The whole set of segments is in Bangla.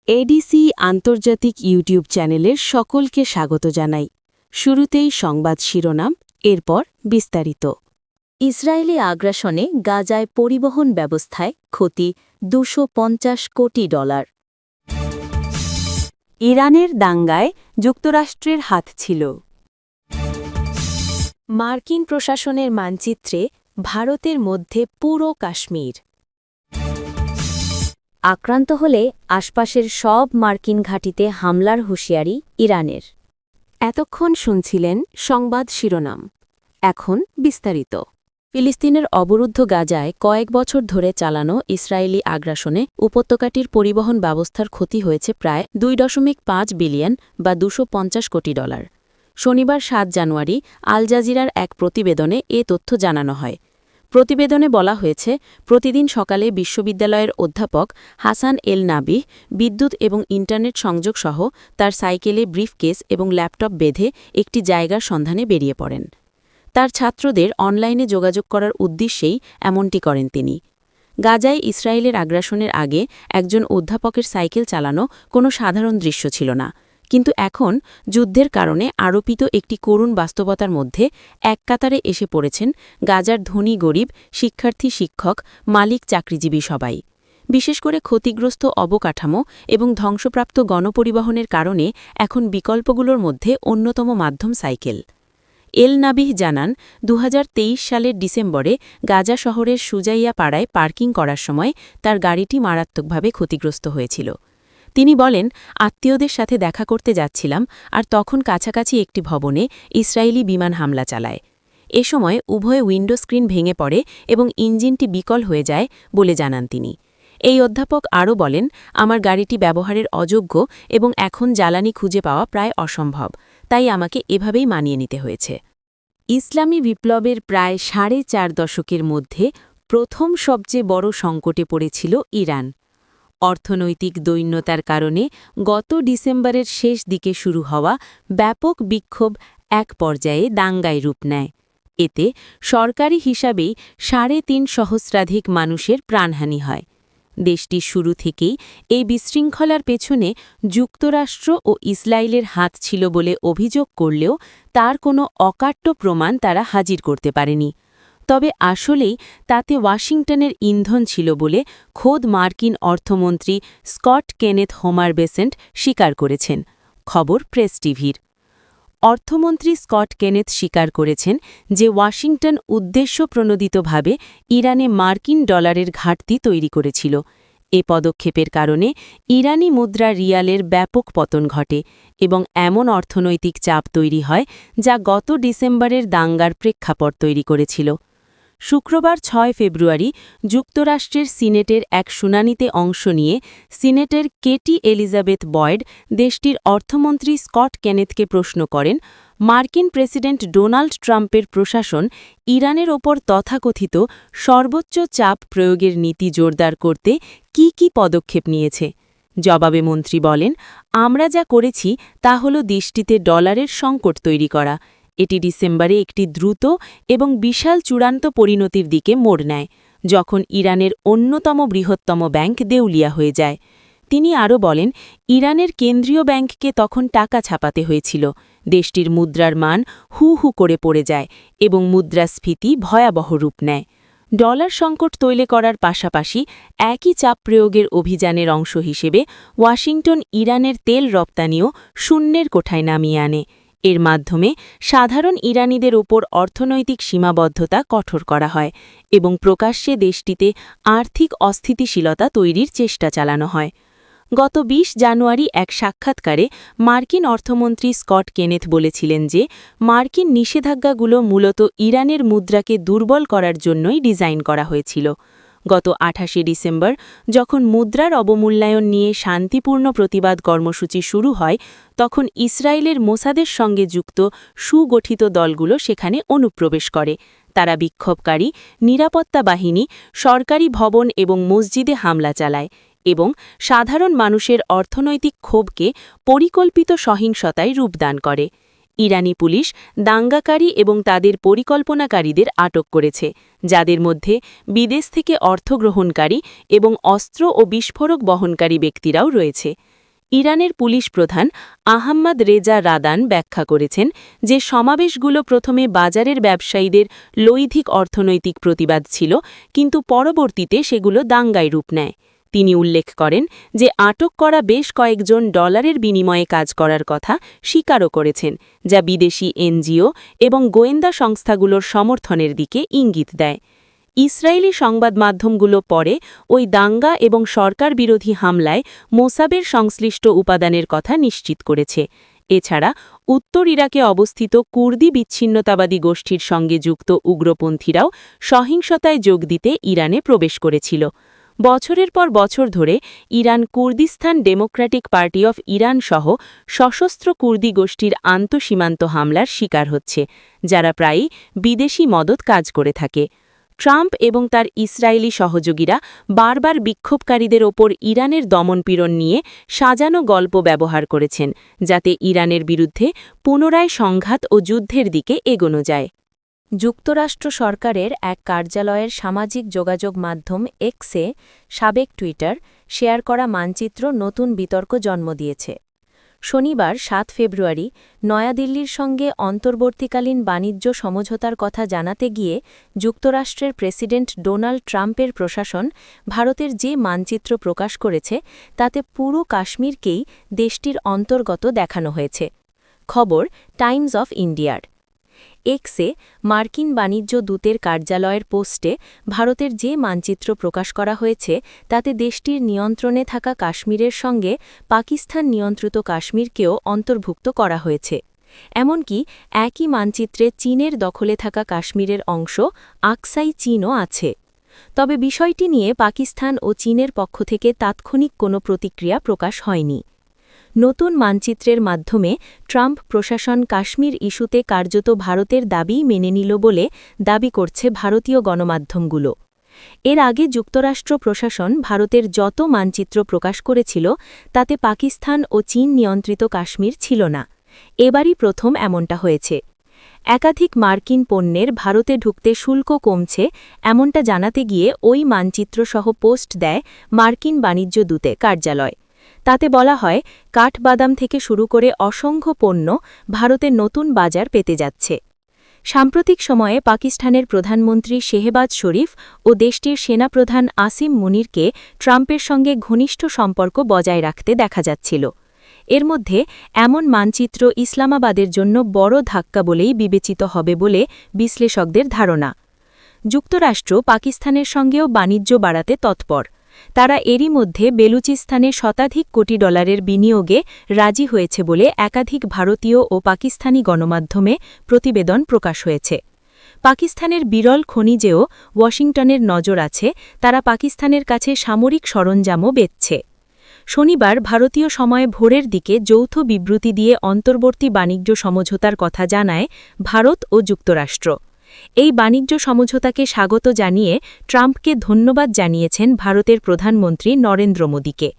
এডিসি আন্তর্জাতিক ইউটিউব চ্যানেলের সকলকে স্বাগত জানাই। শুরুতেই সংবাদ শিরোনাম, এরপর বিস্তারিত। ইসরায়েলি আগ্রাসনে গাজায় পরিবহন ব্যবস্থায় ক্ষতি $250 কোটি। ইরানের দাঙ্গায় যুক্তরাষ্ট্রের হাত ছিল। মার্কিন প্রশাসনের মানচিত্রে ভারতের মধ্যে পুরো কাশ্মীর। আক্রান্ত হলে আশপাশের সব মার্কিন ঘাঁটিতে হামলার হুঁশিয়ারি ইরানের। এতক্ষণ শুনছিলেন সংবাদ শিরোনাম, এখন বিস্তারিত। ফিলিস্তিনের অবরুদ্ধ গাজায় কয়েক বছর ধরে চালানো ইসরায়েলি আগ্রাসনে উপত্যকাটির পরিবহন ব্যবস্থার ক্ষতি হয়েছে প্রায় $2.5 বিলিয়ন বা $250 কোটি। শনিবার 7 জানুয়ারি আল জাজিরার এক প্রতিবেদনে এ তথ্য জানানো হয়। প্রতিবেদনে বলা হয়েছে, প্রতিদিন সকালে বিশ্ববিদ্যালয়ের অধ্যাপক হাসান এল নাবিহ বিদ্যুৎ এবং ইন্টারনেট সংযোগ সহ তার সাইকেলে ব্রিফকেস এবং ল্যাপটপ বেঁধে একটি জায়গার সন্ধানে বেরিয়ে পড়েন। তার ছাত্রদের অনলাইনে যোগাযোগ করার উদ্দেশ্যেই এমনটি করেন তিনি। গাজায় ইসরায়েলের আগ্রাসনের আগে একজন অধ্যাপকের সাইকেল চালানো কোনো সাধারণ দৃশ্য ছিল না, কিন্তু এখন যুদ্ধের কারণে আরোপিত একটি করুণ বাস্তবতার মধ্যে এক কাতারে এসে পড়েছেন গাজার ধনী গরিব, শিক্ষার্থী শিক্ষক, মালিক চাকরিজীবী সবাই। বিশেষ করে ক্ষতিগ্রস্ত অবকাঠামো এবং ধ্বংসপ্রাপ্ত গণপরিবহনের কারণে এখন বিকল্পগুলোর মধ্যে অন্যতম মাধ্যম সাইকেল। এল নাবিহ জানান, 2023 সালের ডিসেম্বরে গাজা শহরের সুজাইয়া পাড়ায় পার্কিং করার সময় তার গাড়িটি মারাত্মকভাবে ক্ষতিগ্রস্ত হয়েছিল। তিনি বলেন, আত্মীয়দের সাথে দেখা করতে যাচ্ছিলাম আর তখন কাছাকাছি একটি ভবনে ইসরায়েলি বিমান হামলা চালায়। এ সময় উভয় উইন্ডো স্ক্রিন ভেঙে পড়ে এবং ইঞ্জিনটি বিকল হয়ে যায় বলে জানান তিনি। এই অধ্যাপক আরও বলেন, আমার গাড়িটি ব্যবহারের অযোগ্য এবং এখন জ্বালানি খুঁজে পাওয়া প্রায় অসম্ভব, তাই আমাকে এভাবেই মানিয়ে নিতে হয়েছে। ইসলামী বিপ্লবের প্রায় 4.5 দশকের মধ্যে প্রথম সবচেয়ে বড় সংকটে পড়েছিল ইরান। অর্থনৈতিক দৈন্যতার কারণে গত ডিসেম্বরের শেষ দিকে শুরু হওয়া ব্যাপক বিক্ষোভ এক পর্যায়ে দাঙ্গায় রূপ নেয়। এতে সরকারি হিসাবেই 3.5 সহস্রাধিক মানুষের প্রাণহানি হয়। দেশটির শুরু থেকেই এই বিশৃঙ্খলার পেছনে যুক্তরাষ্ট্র ও ইসরায়েলের হাত ছিল বলে অভিযোগ করলেও তার কোনো অকাট্য প্রমাণ তারা হাজির করতে পারেনি। তবে আসলেই তাতে ওয়াশিংটনের ইন্ধন ছিল বলে খোদ মার্কিন অর্থমন্ত্রী স্কট কেনেথ হোমার বেসেন্ট স্বীকার করেছেন। খবর প্রেস টিভির। অর্থমন্ত্রী স্কট কেনেথ স্বীকার করেছেন যে ওয়াশিংটন উদ্দেশ্যপ্রণোদিতভাবে ইরানে মার্কিন ডলারের ঘাটতি তৈরি করেছিল। এ পদক্ষেপের কারণে ইরানি মুদ্রা রিয়ালের ব্যাপক পতন ঘটে এবং এমন অর্থনৈতিক চাপ তৈরি হয় যা গত ডিসেম্বরের দাঙ্গার প্রেক্ষাপট তৈরি করেছিল। শুক্রবার 6 ফেব্রুয়ারি যুক্তরাষ্ট্রের সিনেটের এক শুনানিতে অংশ নিয়ে সিনেটের কেটি এলিজাবেথ বয়েড দেশটির অর্থমন্ত্রী স্কট কেনেথকে প্রশ্ন করেন, মার্কিন প্রেসিডেন্ট ডোনাল্ড ট্রাম্পের প্রশাসন ইরানের ওপর তথাকথিত সর্বোচ্চ চাপ প্রয়োগের নীতি জোরদার করতে কি পদক্ষেপ নিয়েছে। জবাবে মন্ত্রী বলেন, আমরা যা করেছি তা হল দেশটিতে ডলারের সংকট তৈরি করা। এটি ডিসেম্বরে একটি দ্রুত এবং বিশাল চূড়ান্ত পরিণতির দিকে মোড় নেয়, যখন ইরানের অন্যতম বৃহত্তম ব্যাংক দেউলিয়া হয়ে যায়। তিনি আরও বলেন, ইরানের কেন্দ্রীয় ব্যাংককে তখন টাকা ছাপাতে হয়েছিল, দেশটির মুদ্রার মান হু করে পড়ে যায় এবং মুদ্রাস্ফীতি ভয়াবহ রূপ নেয়। ডলার সংকট তৈরি করার পাশাপাশি একই চাপ প্রয়োগের অভিযানের অংশ হিসেবে ওয়াশিংটন ইরানের তেল রপ্তানিও শূন্যের কোঠায় নামিয়ে আনে। এর মাধ্যমে সাধারণ ইরানিদের ওপর অর্থনৈতিক সীমাবদ্ধতা কঠোর করা হয় এবং প্রকাশ্যে দেশটিতে আর্থিক অস্থিতিশীলতা তৈরির চেষ্টা চালানো হয়। গত 20 জানুয়ারি এক সাক্ষাৎকারে মার্কিন অর্থমন্ত্রী স্কট কেনেথ বলেছিলেন যে মার্কিন নিষেধাজ্ঞাগুলো মূলত ইরানের মুদ্রাকে দুর্বল করার জন্যই ডিজাইন করা হয়েছিল। গত 28 ডিসেম্বর যখন মুদ্রার অবমূল্যায়ন নিয়ে শান্তিপূর্ণ প্রতিবাদ কর্মসূচি শুরু হয়, তখন ইসরায়েলের মোসাদের সঙ্গে যুক্ত সুগঠিত দলগুলো সেখানে অনুপ্রবেশ করে। তারা বিক্ষোভকারী, নিরাপত্তা বাহিনী, সরকারি ভবন এবং মসজিদে হামলা চালায় এবং সাধারণ মানুষের অর্থনৈতিক ক্ষোভকে পরিকল্পিত সহিংসতায় রূপদান করে। ইরানি পুলিশ দাঙ্গাকারী এবং তাদের পরিকল্পনাকারীদের আটক করেছে, যাদের মধ্যে বিদেশ থেকে অর্থ গ্রহণকারী এবং অস্ত্র ও বিস্ফোরক বহনকারী ব্যক্তিরাও রয়েছে। ইরানের পুলিশ প্রধান আহম্মদ রেজা রাদান ব্যাখ্যা করেছেন যে সমাবেশগুলো প্রথমে বাজারের ব্যবসায়ীদের লৈধিক অর্থনৈতিক প্রতিবাদ ছিল, কিন্তু পরবর্তীতে সেগুলো দাঙ্গায় রূপ নেয়। তিনি উল্লেখ করেন যে আটক করা বেশ কয়েকজন ডলারের বিনিময়ে কাজ করার কথা স্বীকারও করেছেন, যা বিদেশি এনজিও এবং গোয়েন্দা সংস্থাগুলোর সমর্থনের দিকে ইঙ্গিত দেয়। ইসরায়েলি সংবাদ মাধ্যমগুলো পরে ওই দাঙ্গা এবং সরকার বিরোধী হামলায় মোসাবের সংশ্লিষ্ট উপাদানের কথা নিশ্চিত করেছে। এছাড়া উত্তর ইরাকে অবস্থিত কুর্দি বিচ্ছিন্নতাবাদী গোষ্ঠীর সঙ্গে যুক্ত উগ্রপন্থীরাও সহিংসতায় যোগ দিতে ইরানে প্রবেশ করেছিল। বছরের পর বছর ধরে Iran Kurdistan Democratic party of Iran সহ সশস্ত্র কুর্দি গোষ্ঠীর আন্তঃসীমান্ত হামলার শিকার হচ্ছে, যারা প্রায়ই বিদেশি মদত কাজ করে থাকে। ট্রাম্প এবং তার ইসরায়েলি সহযোগীরা বারবার বিক্ষোভকারীদের ওপর ইরানের দমনপীড়ন নিয়ে সাজানো গল্প ব্যবহার করেছেন, যাতে ইরানের বিরুদ্ধে পুনরায় সংঘাত ও যুদ্ধের দিকে এগোনো যায়। যুক্তরাষ্ট্র সরকারের এক কার্যালয়ের সামাজিক যোগাযোগ মাধ্যম এক্সে সাবেক টুইটার শেয়ার করা মানচিত্র নতুন বিতর্ক জন্ম দিয়েছে। শনিবার ৭ ফেব্রুয়ারি নয়াদিল্লির সঙ্গে অন্তর্বর্তীকালীন বাণিজ্য সমঝোতার কথা জানাতে গিয়ে যুক্তরাষ্ট্রের প্রেসিডেন্ট ডোনাল্ড ট্রাম্পের প্রশাসন ভারতের যে মানচিত্র প্রকাশ করেছে তাতে পুরো কাশ্মীরকেই দেশটির অন্তর্গত দেখানো হয়েছে। খবর টাইমস অফ ইন্ডিয়ার। এক্সে মার্কিন বাণিজ্য দূতের কার্যালয়ের পোস্টে ভারতের যে মানচিত্র প্রকাশ করা হয়েছে তাতে দেশটির নিয়ন্ত্রণে থাকা কাশ্মীরের সঙ্গে পাকিস্তান নিয়ন্ত্রিত কাশ্মীরকেও অন্তর্ভুক্ত করা হয়েছে। এমনকি একই মানচিত্রে চীনের দখলে থাকা কাশ্মীরের অংশ আকসাই চীনও আছে। তবে বিষয়টি নিয়ে পাকিস্তান ও চীনের পক্ষ থেকে তাৎক্ষণিক কোনো প্রতিক্রিয়া প্রকাশ হয়নি। নতুন মানচিত্রের মাধ্যমে ট্রাম্প প্রশাসন কাশ্মীর ইস্যুতে কার্যত ভারতের দাবি মেনে নিল বলে দাবি করছে ভারতীয় গণমাধ্যমগুলো। এর আগে যুক্তরাষ্ট্র প্রশাসন ভারতের যত মানচিত্র প্রকাশ করেছিল তাতে পাকিস্তান ও চীন নিয়ন্ত্রিত কাশ্মীর ছিল না। এবারই প্রথম এমনটা হয়েছে। একাধিক মার্কিন পণ্যের ভারতে ঢুকতে শুল্ক কমছে এমনটা জানাতে গিয়ে ওই মানচিত্রসহ পোস্ট দেয় মার্কিন বাণিজ্য দূতে কার্যালয়। তাতে বলা হয়, কাঠবাদাম থেকে শুরু করে অসংখ্য পণ্য ভারতে নতুন বাজার পেতে যাচ্ছে। সাম্প্রতিক সময়ে পাকিস্তানের প্রধানমন্ত্রী শেহবাজ শরীফ ও দেশটির সেনাপ্রধান আসিম মুনিরকে ট্রাম্পের সঙ্গে ঘনিষ্ঠ সম্পর্ক বজায় রাখতে দেখা যাচ্ছিল। এর মধ্যে এমন মানচিত্র ইসলামাবাদের জন্য বড় ধাক্কা বলেই বিবেচিত হবে বলে বিশ্লেষকদের ধারণা। যুক্তরাষ্ট্র পাকিস্তানের সঙ্গেও বাণিজ্য বাড়াতে তৎপর। তারা এরই মধ্যে বেলুচিস্তানে শতাধিক কোটি ডলারের বিনিয়োগে রাজি হয়েছে বলে একাধিক ভারতীয় ও পাকিস্তানি গণমাধ্যমে প্রতিবেদন প্রকাশ হয়েছে। পাকিস্তানের বিরল খনিজেও ওয়াশিংটনের নজর আছে, তারা পাকিস্তানের কাছে সামরিক সরঞ্জামও বেচছে। শনিবার ভারতীয় সময় ভোরের দিকে যৌথ বিবৃতি দিয়ে অন্তর্বর্তী বাণিজ্য সমঝোতার কথা জানায় ভারত ও যুক্তরাষ্ট্র। এই বাণিজ্য সমঝোতাকে স্বাগত জানিয়ে ট্রাম্পকে ধন্যবাদ জানিয়েছেন ভারতের প্রধানমন্ত্রী নরেন্দ্র মোদীকে।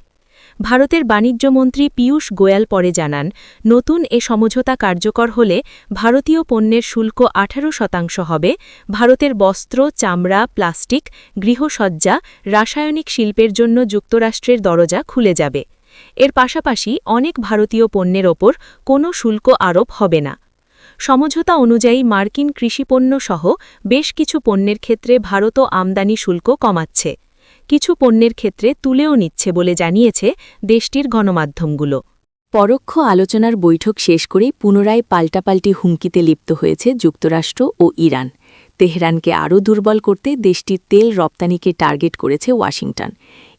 ভারতের বাণিজ্যমন্ত্রী পীয়ূষ গোয়াল পরে জানান, নতুন এ সমঝোতা কার্যকর হলে ভারতীয় পণ্যের শুল্ক 18% হবে। ভারতের বস্ত্র, চামড়া, প্লাস্টিক, গৃহসজ্জা, রাসায়নিক শিল্পের জন্য যুক্তরাষ্ট্রের দরজা খুলে যাবে। এর পাশাপাশি অনেক ভারতীয় পণ্যের ওপর কোনো শুল্ক আরোপ হবে না। সমঝোতা অনুযায়ী মার্কিন কৃষিপণ্য সহ বেশ কিছু পণ্যের ক্ষেত্রে ভারতও আমদানি শুল্ক কমাচ্ছে। কিছু পণ্যের ক্ষেত্রে তুলেও নিচ্ছে বলে জানিয়েছে দেশটির গণমাধ্যমগুলো। পরোক্ষ আলোচনার বৈঠক শেষ করেই পুনরায় পাল্টাপাল্টি হুমকিতে লিপ্ত হয়েছে যুক্তরাষ্ট্র ও ইরান। তেহরানকে আরও দুর্বল করতে দেশটির তেল রপ্তানিকে টার্গেট করেছে ওয়াশিংটন।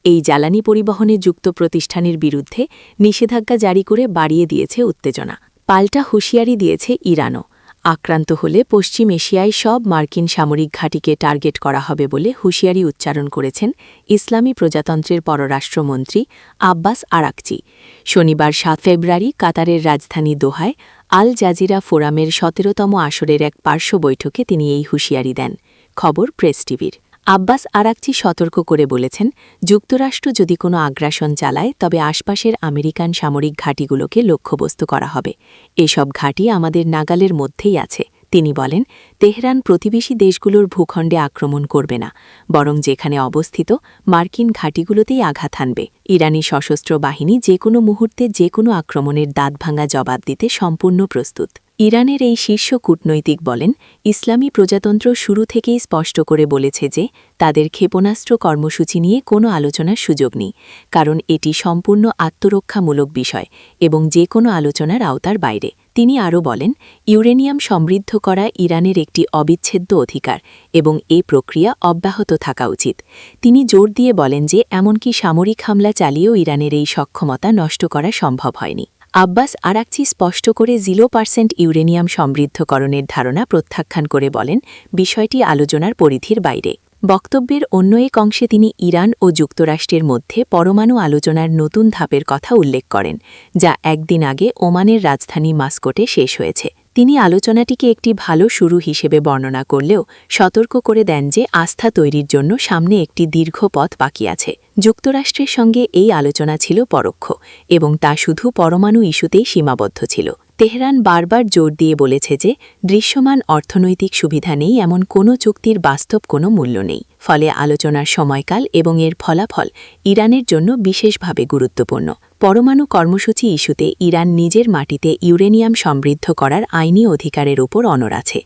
এই জ্বালানি পরিবহনে যুক্ত প্রতিষ্ঠানের বিরুদ্ধে নিষেধাজ্ঞা জারি করে বাড়িয়ে দিয়েছে উত্তেজনা। পাল্টা হুঁশিয়ারি দিয়েছে ইরানও। আক্রান্ত হলে পশ্চিম এশিয়ায় সব মার্কিন সামরিক ঘাঁটিকে টার্গেট করা হবে বলে হুঁশিয়ারি উচ্চারণ করেছেন ইসলামী প্রজাতন্ত্রের পররাষ্ট্রমন্ত্রী আব্বাস আরাকচি। শনিবার ৭ ফেব্রুয়ারি কাতারের রাজধানী দোহায় আল জাজিরা ফোরামের ১৭তম আসরের এক পার্শ্ব বৈঠকে তিনি এই হুঁশিয়ারি দেন। খবর প্রেস টিভির। আব্বাস আরাকচি সতর্ক করে বলেছেন, যুক্তরাষ্ট্র যদি কোনো আগ্রাসন চালায় তবে আশপাশের আমেরিকান সামরিক ঘাঁটিগুলোকে লক্ষ্যবস্তু করা হবে। এসব ঘাঁটি আমাদের নাগালের মধ্যেই আছে, তিনি বলেন, তেহরান প্রতিবেশী দেশগুলোর ভূখণ্ডে আক্রমণ করবে না, বরং যেখানে অবস্থিত মার্কিন ঘাঁটিগুলোতেই আঘাত হানবে। ইরানি সশস্ত্র বাহিনী যে কোনো মুহূর্তে যে কোনো আক্রমণের দাঁতভাঙা জবাব দিতে সম্পূর্ণ প্রস্তুত। ইরানের এই শীর্ষ কূটনৈতিক বলেন, ইসলামী প্রজাতন্ত্র শুরু থেকেই স্পষ্ট করে বলেছে যে তাদের ক্ষেপণাস্ত্র কর্মসূচি নিয়ে কোনো আলোচনার সুযোগ নেই, কারণ এটি সম্পূর্ণ আত্মরক্ষামূলক বিষয় এবং যে কোনো আলোচনার আওতার বাইরে। তিনি আরও বলেন, ইউরেনিয়াম সমৃদ্ধ করা ইরানের একটি অবিচ্ছেদ্য অধিকার এবং এ প্রক্রিয়া অব্যাহত থাকা উচিত। তিনি জোর দিয়ে বলেন যে এমনকি সামরিক হামলা চালিয়েও ইরানের এই সক্ষমতা নষ্ট করা সম্ভব হয়নি। আব্বাস আরাকচি স্পষ্ট করে 0% ইউরেনিয়াম সমৃদ্ধকরণের ধারণা প্রত্যাখ্যান করে বলেন, বিষয়টি আলোচনার পরিধির বাইরে। বক্তব্যের অন্য এক অংশে তিনি ইরান ও যুক্তরাষ্ট্রের মধ্যে পরমাণু আলোচনার নতুন ধাপের কথা উল্লেখ করেন, যা একদিন আগে ওমানের রাজধানী মাস্কোটে শেষ হয়েছে। তিনি আলোচনাটিকে একটি ভালো শুরু হিসেবে বর্ণনা করলেও সতর্ক করে দেন যে আস্থা তৈরির জন্য সামনে একটি দীর্ঘ পথ বাকি আছে। যুক্তরাষ্ট্রের সঙ্গে এই আলোচনা ছিল পরোক্ষ এবং তা শুধু পরমাণু ইস্যুতেই সীমাবদ্ধ ছিল। তেহরান বারবার জোর দিয়ে বলেছে যে দৃশ্যমান অর্থনৈতিক সুবিধা নেই এমন কোনো চুক্তির বাস্তব কোনো মূল্য নেই, ফলে আলোচনার সময়কাল এবং এর ফলাফল ইরানের জন্য বিশেষভাবে গুরুত্বপূর্ণ। পরমাণু কর্মসূচি ইস্যুতে ইরান নিজের মাটিতে ইউরেনিয়াম সমৃদ্ধ করার আইনি অধিকারের উপর অনড় আছে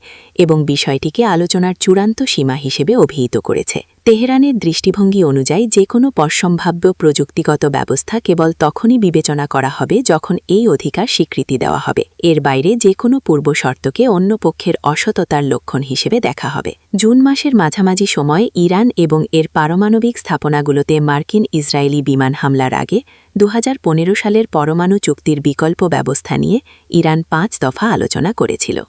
এবং বিষয়টিকে আলোচনার চূড়ান্ত সীমা হিসেবে অভিহিত করেছে। তেহরানের দৃষ্টিভঙ্গি অনুযায়ী যে কোনো সম্ভাব্য প্রযুক্তিগত ব্যবস্থা কেবল তখনই বিবেচনা করা হবে যখন এই অধিকার স্বীকৃতি দেওয়া হবে। এর বাইরে যে কোনো পূর্ব শর্তকে অন্য পক্ষের অসততার লক্ষণ হিসেবে দেখা হবে। জুন মাসের মাঝামাঝি সময়ে ইরান এবং এর পারমাণবিক স্থাপনাগুলোতে মার্কিন ইসরায়েলি বিমান হামলার আগে 2015 সালের পরমাণু চুক্তির বিকল্প ব্যবস্থা নিয়ে ইরান 5 দফা আলোচনা করেছিল।